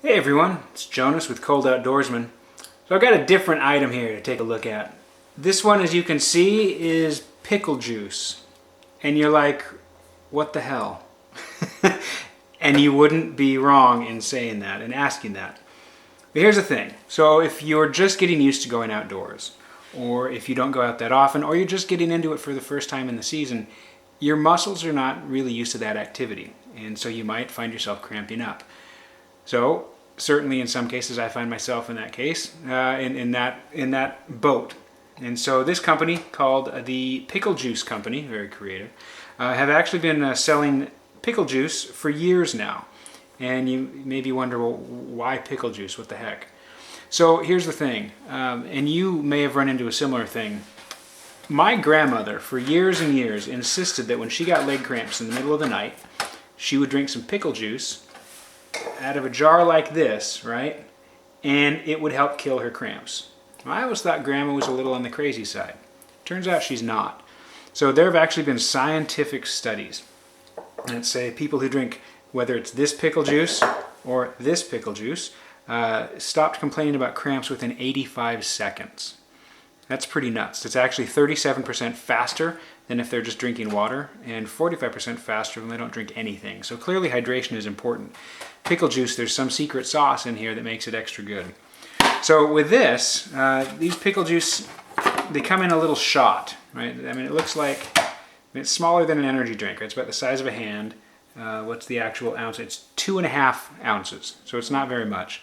Hey everyone, it's Jonas with Cold Outdoorsman. So I've got a different item here to take a look at. This one, as you can see, is pickle juice. And you're like, what the hell? And you wouldn't be wrong in saying that and asking that. But here's the thing. So if you're just getting used to going outdoors, or if you don't go out that often, or you're just getting into it for the first time in the season, your muscles are not really used to that activity. And so you might find yourself cramping up. So certainly in some cases I find myself in that case, in that boat. And so this company called the Pickle Juice Company, very creative, have actually been selling pickle juice for years now. And you maybe wonder, well, why pickle juice? What the heck? So here's the thing, and you may have run into a similar thing. My grandmother, for years and years, insisted that when she got leg cramps in the middle of the night, she would drink some pickle juice out of a jar like this, right? And it would help kill her cramps. I always thought Grandma was a little on the crazy side. Turns out she's not. So there have actually been scientific studies that say people who drink, whether it's this pickle juice or this pickle juice, stopped complaining about cramps within 85 seconds. That's pretty nuts. It's actually 37% faster than if they're just drinking water, and 45% faster when they don't drink anything. So clearly hydration is important. Pickle juice, there's some secret sauce in here that makes it extra good. So with this, these pickle juice, they come in a little shot, right? I mean, it looks like, it's smaller than an energy drink, right? It's about the size of a hand. What's the actual ounce? It's 2.5 ounces, so it's not very much.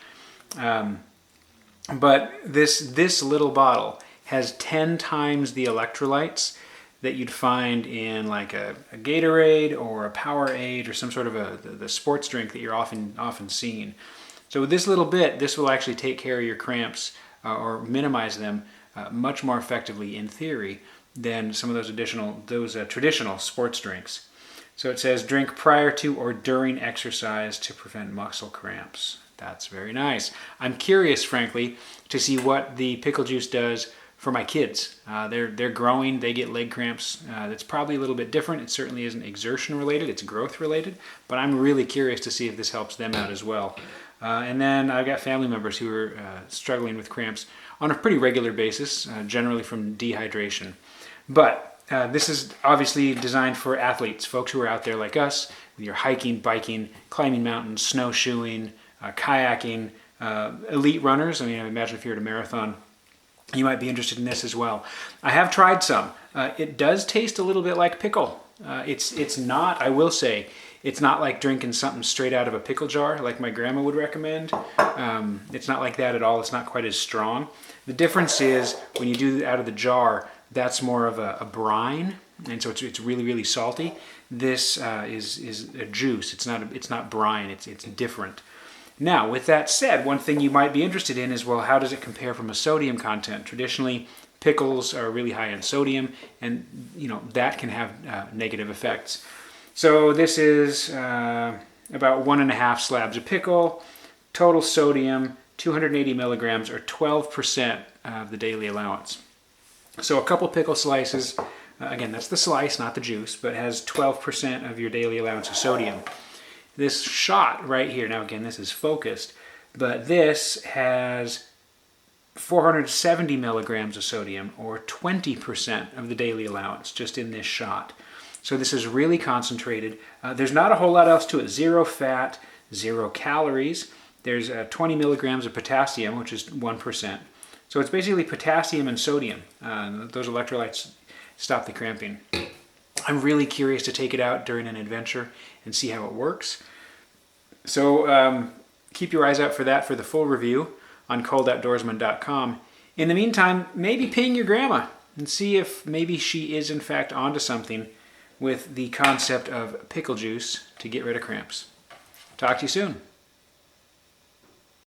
But this little bottle has 10 times the electrolytes that you'd find in like a Gatorade or a Powerade or some sort of the sports drink that you're often seeing. So with this little bit, this will actually take care of your cramps or minimize them much more effectively in theory than some of those traditional sports drinks. So it says drink prior to or during exercise to prevent muscle cramps. That's very nice. I'm curious, frankly, to see what the pickle juice does for my kids. They're growing, they get leg cramps. That's probably a little bit different. It certainly isn't exertion related, it's growth related, but I'm really curious to see if this helps them out as well. And then I've got family members who are struggling with cramps on a pretty regular basis, generally from dehydration. But this is obviously designed for athletes, folks who are out there like us. You're hiking, biking, climbing mountains, snowshoeing, kayaking, elite runners. I mean, I imagine if you're at a marathon, you might be interested in this as well. I have tried some. It does taste a little bit like pickle. It's not, I will say, it's not like drinking something straight out of a pickle jar like my grandma would recommend. It's not like that at all. It's not quite as strong. The difference is when you do it out of the jar, that's more of a brine, and so it's really, really salty. This is a juice. It's not brine. It's different. Now, with that said, one thing you might be interested in is, well, how does it compare from a sodium content? Traditionally, pickles are really high in sodium, and that can have negative effects. So this is about 1.5 slabs of pickle, total sodium, 280 milligrams, or 12% of the daily allowance. So a couple pickle slices, again, that's the slice, not the juice, but has 12% of your daily allowance of sodium. This shot right here, now again, this is focused, but this has 470 milligrams of sodium, or 20% of the daily allowance, just in this shot. So this is really concentrated. There's not a whole lot else to it. 0 fat, 0 calories. There's 20 milligrams of potassium, which is 1%. So it's basically potassium and sodium. Those electrolytes stop the cramping. I'm really curious to take it out during an adventure and see how it works. So keep your eyes out for that for the full review on coldoutdoorsman.com. In the meantime, maybe ping your grandma and see if maybe she is in fact onto something with the concept of pickle juice to get rid of cramps. Talk to you soon.